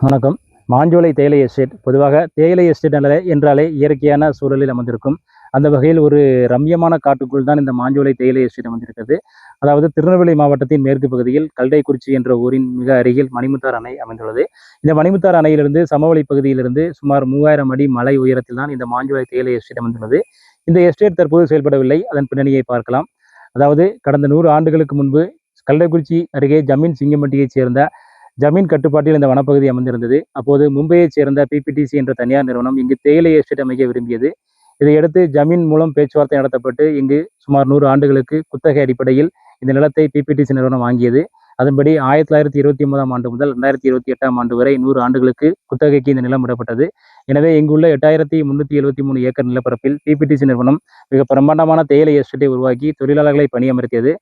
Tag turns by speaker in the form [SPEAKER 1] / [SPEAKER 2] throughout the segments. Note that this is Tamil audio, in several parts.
[SPEAKER 1] வணக்கம். மாஞ்சோலை தேயிலை எஸ்டேட் பொதுவாக தேயிலை எஸ்டேட் என்றாலே இயற்கையான சூழலில் அமர்ந்திருக்கும். அந்த வகையில் ஒரு ரம்மியமான காட்டுக்குள் தான் இந்த மாஞ்சோலை தேயிலை எஸ்டேட் அமைந்திருக்கிறது. அதாவது திருநெல்வேலி மாவட்டத்தின் மேற்கு பகுதியில் கல்டைக்குறிச்சி என்ற ஊரின் மிக அருகில் மணிமுத்தாறு அணை அமைந்துள்ளது. இந்த மணிமுத்தாறு அணையிலிருந்து சமவெளி பகுதியிலிருந்து சுமார் 3000 அடி மலை உயரத்தில் தான் இந்த மாஞ்சோலை தேயிலை எஸ்டேட் அமைந்துள்ளது. இந்த எஸ்டேட் தற்போது செயல்படவில்லை. அதன் பின்னணியை பார்க்கலாம். அதாவது கடந்த 100 ஆண்டுகளுக்கு முன்பு கல்டைக்குறிச்சி அருகே ஜமீன் சிங்கம்பட்டியைச் சேர்ந்த ஜமீன் கட்டுப்பாட்டில் இந்த வனப்பகுதி அமைந்திருந்தது. அப்போது மும்பையைச் சேர்ந்த பிபிடிசி என்ற தனியார் நிறுவனம் இங்கு தேயிலை எஸ்டேட் அமைக்க விரும்பியது. இதையடுத்து ஜமீன் மூலம் பேச்சுவார்த்தை நடத்தப்பட்டு இங்கு சுமார் 100 ஆண்டுகளுக்கு குத்தகை அடிப்படையில் இந்த நிலத்தை பிபிடிசி நிறுவனம் வாங்கியது. அதன்படி 1929ஆம் ஆண்டு முதல் 2028ஆம் ஆண்டு வரை 100 ஆண்டுகளுக்கு குத்தகைக்கு இந்த நிலம் விடப்பட்டது. எனவே இங்குள்ள 8373 ஏக்கர் நிலப்பரப்பில் பிபிடிசி நிறுவனம் மிக பிரம்மாண்டமான தேயிலை எஸ்டேட்டை உருவாக்கி தொழிலாளர்களை பணியமர்த்தியது.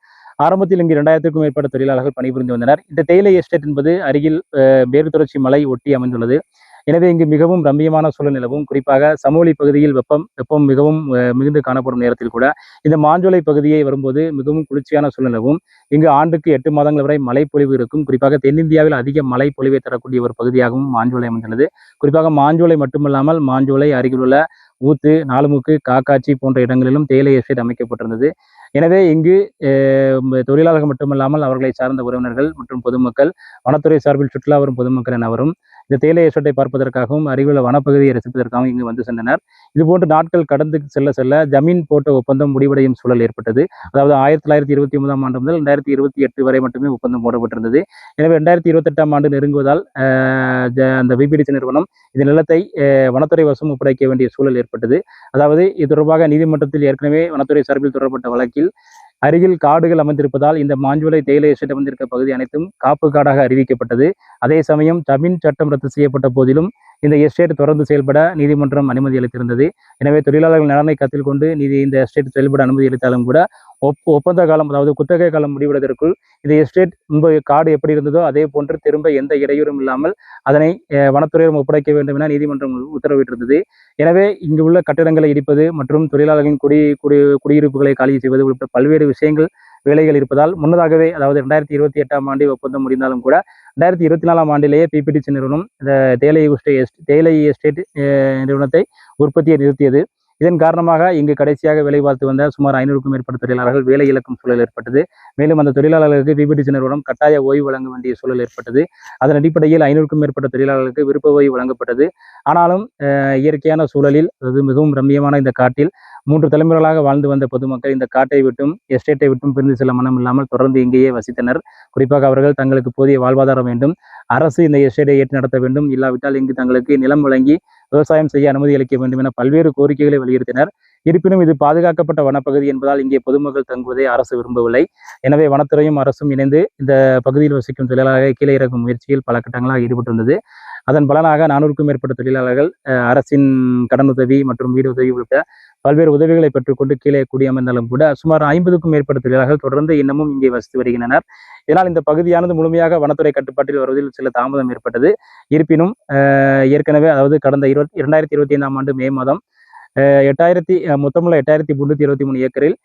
[SPEAKER 1] ஆரம்பத்தில் இங்கு 2000க்கும் மேற்பட்ட தொழிலாளர்கள் பணிபுரிந்து வந்தனர். இந்த தேயிலை எஸ்டேட் என்பது அருகில் மேற்கு தொடர்ச்சி மலை ஒட்டி அமைந்துள்ளது. எனவே இங்கு மிகவும் ரம்மியமான சூழல் நிலவும். குறிப்பாக சமவெளி பகுதியில் வெப்பம் மிகவும் மிகுந்து காணப்படும் நேரத்தில் கூட இந்த மாஞ்சோலை பகுதியை வரும்போது மிகவும் குளிர்ச்சியான சூழல் நிலவும். இங்கு ஆண்டுக்கு 8 மாதங்கள் வரை மழை பொழிவு இருக்கும். குறிப்பாக தென்னிந்தியாவில் அதிக மழை பொழிவை தரக்கூடிய ஒரு பகுதியாகவும் மாஞ்சோலை அமைந்துள்ளது. குறிப்பாக மாஞ்சோலை மட்டுமல்லாமல் மாஞ்சோலை அருகிலுள்ள ஊத்து, நாலுமுக்கு, காக்காட்சி போன்ற இடங்களிலும் தேயிலை எஸ்டேட் அமைக்கப்பட்டிருந்தது. எனவே இங்கு தொழிலாளர்கள் மட்டுமல்லாமல் அவர்களை சார்ந்த உறவினர்கள் மற்றும் பொதுமக்கள், வனத்துறை சார்பில் சுற்றுலா வரும் பொதுமக்கள் எனவரும் இந்த தேயிலை எஸ்டேட்டை பார்ப்பதற்காகவும் அருகிலுள்ள வனப்பகுதியை ரசிப்பதற்காகவும் இங்கு வந்து சென்றனர். இதுபோன்று நாட்கள் கடந்து செல்ல ஜமீன் போட்ட ஒப்பந்தம் முடிவடையும் சூழல் ஏற்பட்டது. அதாவது 1929ஆம் ஆண்டு முதல் 2028 வரை மட்டுமே ஒப்பந்தம் போடப்பட்டிருந்தது. எனவே 2028ஆம் ஆண்டு நெருங்குவதால் அந்த பிபிடிசி நிறுவனம் இந்த நிலத்தை வனத்துறை வசம் ஒப்படைக்க வேண்டிய சூழல் ஏற்பட்டது. அதாவது இது தொடர்பாக நீதிமன்றத்தில் ஏற்கனவே வனத்துறை சார்பில் தொடரப்பட்ட வழக்கில் அருகில் காடுகள் அமைந்திருப்பதால் இந்த மாஞ்சோலை தேயிலை எஸ்டேட் அமைந்திருக்க பகுதி அனைத்தும் காப்பு காடாக அறிவிக்கப்பட்டது. அதே சமயம் ஜமீன் சட்டம் ரத்து செய்யப்பட்ட போதிலும் இந்த எஸ்டேட் தொடர்ந்து செயல்பட நீதிமன்றம் அனுமதி அளித்திருந்தது. எனவே தொழிலாளர்கள் நலனை கருத்தில் கொண்டு இந்த எஸ்டேட் செயல்பட அனுமதி அளித்தாலும் கூட ஒப்பந்த காலம், அதாவது குத்தகை காலம் முடிவதற்குள் இந்த எஸ்டேட் முன்பு காடு எப்படி இருந்ததோ அதே போன்று திரும்ப எந்த இடையூறும் இல்லாமல் அதனை வனத்துறையிடம் ஒப்படைக்க வேண்டும் என நீதிமன்றம் உத்தரவிட்டிருந்தது. எனவே இங்கு உள்ள கட்டிடங்களை இடிப்பது மற்றும் தொழிலாளர்களின் குடியிருப்புகளை காலி செய்வது உள்ளிட்ட பல்வேறு விஷயங்கள் வேலைகள் இருப்பதால் முன்னதாகவே, அதாவது 2028ஆம் ஆண்டு ஒப்பந்தம் முடிந்தாலும் கூட 2024ஆம் ஆண்டிலேயே பிபிடிசி நிறுவனம் இந்த தேயிலை எஸ்டேட் நிறுவனத்தை உற்பத்தியை நிறுத்தியது. இதன் காரணமாக இங்கு கடைசியாக வேலை பார்த்து வந்த சுமார் 500க்கும் மேற்பட்ட தொழிலாளர்கள் வேலை இழக்கும் சூழல் ஏற்பட்டது. மேலும் அந்த தொழிலாளர்களுக்கு பிபிடிசி நிறுவனம் கட்டாய ஓய்வு வழங்க வேண்டிய சூழல் ஏற்பட்டது. அதன் அடிப்படையில் 500க்கும் மேற்பட்ட தொழிலாளர்களுக்கு விருப்ப ஓய்வு வழங்கப்பட்டது. ஆனாலும் இயற்கையான சூழலில், அதாவது மிகவும் ரம்மியமான இந்த காட்டில் 3 தலைமுறைகளாக வாழ்ந்து வந்த பொதுமக்கள் இந்த காட்டை விட்டும் எஸ்டேட்டை விட்டும் பிரிந்து செல்ல மனம் இல்லாமல் தொடர்ந்து இங்கேயே வசித்தனர். குறிப்பாக அவர்கள் தங்களுக்கு போதிய வாழ்வாதாரம் வேண்டும், அரசு இந்த எஸ்டேட்டை ஏற்று நடத்த வேண்டும், இல்லாவிட்டால் இங்கு தங்களுக்கு நிலம் வழங்கி விவசாயம் செய்ய அனுமதி அளிக்க வேண்டும் என பல்வேறு கோரிக்கைகளை வலியுறுத்தினர். இருப்பினும் இது பாதுகாக்கப்பட்ட வனப்பகுதி என்பதால் இங்கே பொதுமக்கள் தங்குவதை அரசு விரும்பவில்லை. எனவே வனத்துறையும் அரசும் இணைந்து இந்த பகுதியில் வசிக்கும் தொழிலாளர்களை கீழே இறக்கும் முயற்சியில் பல கட்டங்களாக ஈடுபட்டிருந்தது. அதன் பலனாக 400க்கும் மேற்பட்ட தொழிலாளர்கள் அரசின் கடனுதவி மற்றும் வீடு உதவி உள்ளிட்ட பல்வேறு உதவிகளை பெற்றுக்கொண்டு கீழே குடியமர்ந்தாலும் கூட சுமார் 50க்கும் மேற்பட்ட தொழிலாளர்கள் தொடர்ந்து இன்னமும் இங்கே வசித்து வருகின்றனர். இதனால் இந்த பகுதியானது முழுமையாக வனத்துறை கட்டுப்பாட்டில் வருவதில் சில தாமதம் ஏற்பட்டது. இருப்பினும் ஏற்கனவே, அதாவது கடந்த 2025ஆம் ஆண்டு மே மாதம் மொத்தமுள்ள 8323 ஏக்கரில்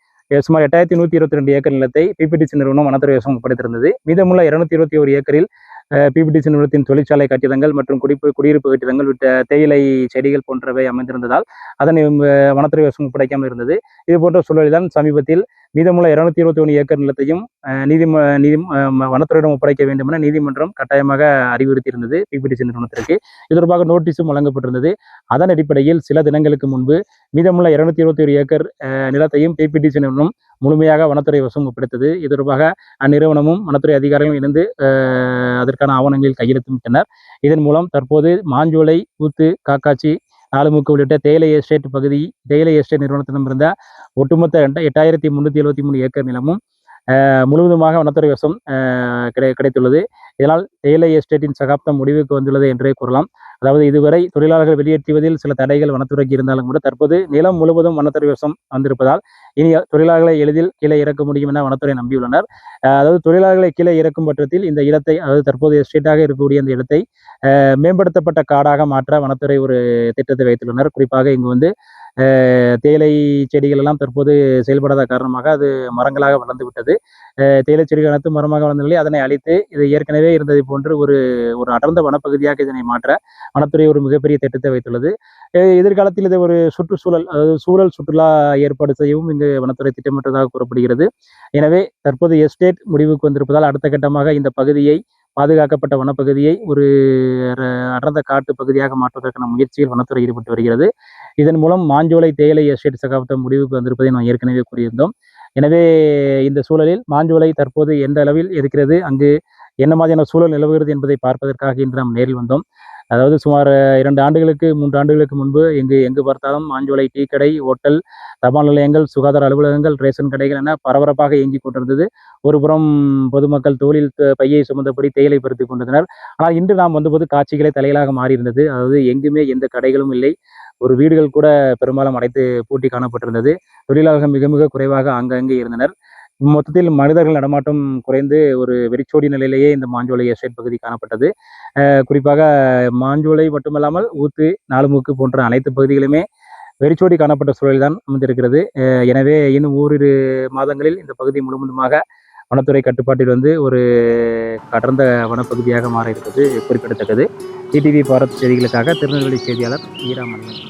[SPEAKER 1] சுமார் 8122 ஏக்கர் நிலத்தை பிபிடிசி நிறுவனம் வனத்துறை வசம் ஒப்படைத்திருந்தது. மீதமுள்ள 221 ஏக்கரில் பிபிடிசி நிறுவனத்தின் தொழிற்சாலை கட்டிடங்கள் மற்றும் குடியிருப்பு கட்டிடங்கள் விட்ட தேயிலை செடிகள் போன்றவை அமைந்திருந்ததால் அதனை வனத்துறை வசம் ஒப்படைக்காமல் இருந்தது. இது போன்ற சூழலில்தான் சமீபத்தில் மீதமுள்ள 221 ஏக்கர் நிலத்தையும் வனத்துறையிடம் ஒப்படைக்க வேண்டும் என நீதிமன்றம் கட்டாயமாக அறிவுறுத்தியிருந்தது பிபிடிசி நிறுவனத்திற்கு. இது தொடர்பாக நோட்டீஸும் வழங்கப்பட்டிருந்தது. அதன் அடிப்படையில் சில தினங்களுக்கு முன்பு மீதமுள்ள 221 ஏக்கர் நிலத்தையும் பிபிடிசி நிறுவனம் முழுமையாக வனத்துறை வசம் ஒப்படைத்தது. இது தொடர்பாக அந்நிறுவனமும் வனத்துறை அதிகாரிகளும் இணைந்து அதற்கான ஆவணங்களில் கையெழுத்திட்டனர். இதன் மூலம் தற்போது மாஞ்சோலை, ஊத்து, காக்காட்சி, நாலுமுக்கு உள்ளிட்ட தேயிலை எஸ்டேட் நிறுவனத்திடமிருந்த ஒட்டுமொத்த 8373 ஏக்கர் நிலமும் முழுவதுமாக வனத்துறை வசம் கிடைத்துள்ளது. இதனால் தேயிலை எஸ்டேட்டின் சகாப்தம் முடிவுக்கு வந்துள்ளது என்றே கூறலாம். அதாவது இதுவரை தொழிலாளர்கள் வெளியேற்றுவதில் சில தடைகள் வனத்துறைக்கு இருந்தாலும் கூட தற்போது நிலம் முழுவதும் வனத்துறை வசம் வந்திருப்பதால் இனி தொழிலாளர்களை எளிதில் கீழே இறக்க முடியும் என வனத்துறை நம்பியுள்ளனர். அதாவது தொழிலாளர்களை கீழே இறக்கும் பட்சத்தில் இந்த இடத்தை, அதாவது தற்போது எஸ்டேட்டாக இருக்கக்கூடிய இந்த இடத்தை மேம்படுத்தப்பட்ட காடாக மாற்ற வனத்துறை ஒரு திட்டத்தை வைத்துள்ளனர். குறிப்பாக இங்கு தேயிலை செடிகள் எல்லாம் தற்போது செயல்படாத காரணமாக அது மரங்களாக வளர்ந்து விட்டது. தேயிலை செடிகள் அனைத்து மரமாக வளர்ந்த நிலையில் அதனை அழித்து இது ஏற்கனவே இருந்ததை போன்று ஒரு ஒரு அடர்ந்த வனப்பகுதியாக இதனை மாற்ற வனத்துறை ஒரு மிகப்பெரிய திட்டத்தை வைத்துள்ளது. எதிர்காலத்தில் இதை ஒரு சுற்றுச்சூழல், அதாவது சூழல் சுற்றுலா ஏற்பாடு செய்யவும் இங்கு வனத்துறை திட்டமிட்டதாக கூறப்படுகிறது. எனவே தற்போது எஸ்டேட் முடிவுக்கு வந்திருப்பதால் அடுத்த கட்டமாக இந்த பகுதியை, பாதுகாக்கப்பட்ட வனப்பகுதியை ஒரு அடர்ந்த காட்டு பகுதியாக மாற்றுவதற்கான முயற்சியில் வனத்துறை ஈடுபட்டு வருகிறது. இதன் மூலம் மாஞ்சோலை தேயிலை எஸ்டேட் சகாப்தம் முடிவுக்கு வந்திருப்பதை நாம் ஏற்கனவே கூறியிருந்தோம். எனவே இந்த சூழலில் மாஞ்சோலை தற்போது எந்த அளவில் இருக்கிறது, அங்கு என்ன மாதிரியான சூழல் நிலவுகிறது என்பதை பார்ப்பதற்காக இன்று நாம் நேரில் வந்தோம். அதாவது சுமார் 2 ஆண்டுகளுக்கு 3 ஆண்டுகளுக்கு முன்பு எங்கு பார்த்தாலும் மாஞ்சோலை டீ கடை, ஓட்டல், தபால் நிலையங்கள், சுகாதார அலுவலகங்கள், ரேஷன் கடைகள் என பரபரப்பாக இயங்கிக் கொண்டிருந்தது. ஒருபுறம் பொதுமக்கள் தோளில் பையை சுமந்தபடி தேயிலை பறித்துக் கொண்டிருந்தனர். ஆனால் இன்று நாம் வந்தபோது காட்சிகளே தலைகளாக மாறியிருந்தது. அதாவது எங்குமே எந்த கடைகளும் இல்லை. ஒரு வீடுகள் கூட பெரும்பாலும் அடைத்து பூட்டி காணப்பட்டிருந்தது. தொழிலாளர்கள் மிக மிக குறைவாக ஆங்காங்கே இருந்தனர். மொத்தத்தில் மனிதர்கள் நடமாட்டம் குறைந்து ஒரு வெறிச்சோடி நிலையிலேயே இந்த மாஞ்சோலை எஸ்டேட் பகுதி காணப்பட்டது. குறிப்பாக மாஞ்சோலை மட்டுமல்லாமல் ஊத்து, நாலுமுக்கு போன்ற அனைத்து பகுதிகளுமே வெறிச்சோடி காணப்பட்ட சூழலில் தான் அமைந்திருக்கிறது. எனவே இன்னும் ஓரிரு மாதங்களில் இந்த பகுதி முழுவதுமாக வனத்துறை கட்டுப்பாட்டில் வந்து ஒரு அடர்ந்த வனப்பகுதியாக மாற இருப்பது குறிப்பிடத்தக்கது. டிடிவி பாரத் செய்திகளுக்காக திருநெல்வேலி செய்தியாளர் ஈராமணியன்.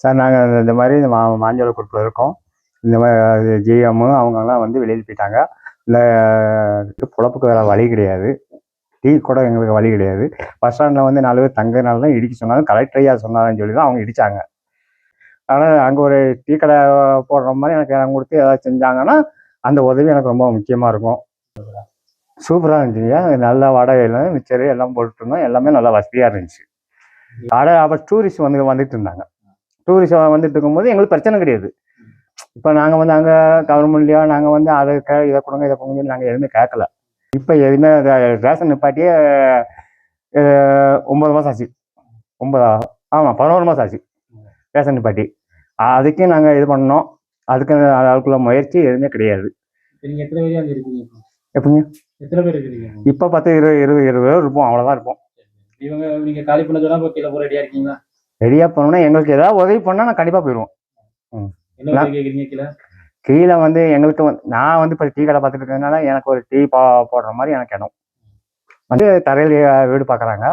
[SPEAKER 2] சார், நாங்கள் இந்த மாதிரி இந்த மாஞ்சோலை குரூப்பில் இருக்கோம். இந்த மாதிரி ஜிஎம்மு அவங்கெல்லாம் வந்து வெளியில் போயிட்டாங்க. இல்லை, பொழப்புக்கு வேறு வழி கிடையாது. டீ கூட எங்களுக்கு வழி கிடையாது. பஸ் ஸ்டாண்டில் வந்து 4 பேர் தங்குறதுனால தான் இடிக்க சொன்னாங்க. கலெக்டர் ஐயா சொன்னாங்கன்னு சொல்லி தான் அவங்க இடித்தாங்க. ஆனால் அங்கே ஒரு டீ கடை போடுற மாதிரி எனக்கு இடம் கொடுத்து ஏதாவது செஞ்சாங்கன்னா அந்த உதவி எனக்கு ரொம்ப முக்கியமாக இருக்கும். சூப்பராக இருந்துச்சுங்க. நல்ல வடையில் மிச்சரு எல்லாம் போட்டுருந்தோம். எல்லாமே நல்லா வசதியாக இருந்துச்சு. அப்போ டூரிஸ்ட் வந்துட்டு இருந்தாங்க. டூரிஸ்ட் வந்துட்டு இருக்கும்போது எங்களுக்கு பிரச்சனை கிடையாது. இப்போ நாங்கள் வந்து அங்கே கவர்மெண்ட்லையோ நாங்கள் வந்து அதை இதை கொடுங்க இதை கொடுங்க சொல்லி நாங்கள் எதுவுமே கேட்கல. இப்போ எதுவுமே ரேஷன் நிப்பாட்டியே 9 மாதம் ஆச்சு. 11 மாதம் ஆச்சு ரேஷன் நிப்பாட்டி. அதுக்கும் நாங்கள் இது பண்ணோம். அதுக்கு அதுக்குள்ள முயற்சி எதுவுமே கிடையாது. எப்படிங்க? இப்போ 10 20 பேர் இருப்போம், அவ்வளோதான் இருப்போம். ரெடியாக போனோம்னா எங்களுக்கு ஏதாவது உதவி பண்ணால் நான் கண்டிப்பாக போயிடுவோம். கீழே வந்து எங்களுக்கு நான் வந்து இப்போ டீ கடை பார்த்துட்டு இருக்கிறதுனால எனக்கு ஒரு டீ போடுற மாதிரி எனக்கு இடம் வந்து தரையில் வீடு பார்க்குறாங்க.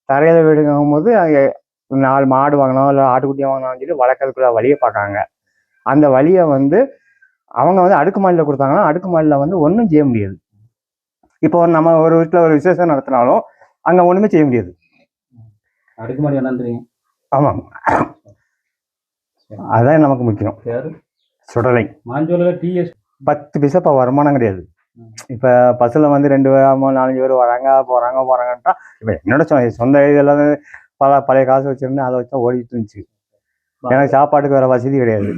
[SPEAKER 2] தரையில் வீடுங்கும் போது 4 மாடு வாங்கணும் இல்லை ஆட்டுக்குட்டியை வாங்கணும்னு சொல்லி வளர்க்கறதுக்குள்ள வழியை பார்க்காங்க. அந்த வழியை வந்து அவங்க வந்து அடுக்குமாடியில் கொடுத்தாங்கன்னா அடுக்குமாடியில் வந்து ஒன்றும் செய்ய முடியாது. இப்போ நம்ம ஒரு வீட்டில் ஒரு விசேஷம் நடத்தினாலும் அங்கே ஒன்றுமே செய்ய முடியாது.
[SPEAKER 1] அடுக்குமாடி வேணான்றீங்க.
[SPEAKER 2] ஆமாம், அதான் நமக்கு முக்கியம். சுடலை
[SPEAKER 1] மாஞ்சோலையில் டிஎஸ்
[SPEAKER 2] 10 பைசா இப்போ வருமானம் கிடையாது. இப்போ பஸ்ஸில் வந்து 2 4 பேர் வராங்க போகிறாங்கன்ட்டா, இப்போ என்னோட சொந்த இதெல்லாம் பழைய காசு வச்சுருந்தேன், அதை வச்சு தான் ஓடிட்டு இருந்துச்சு. எனக்கு சாப்பாட்டுக்கு வேறு வசதி கிடையாது.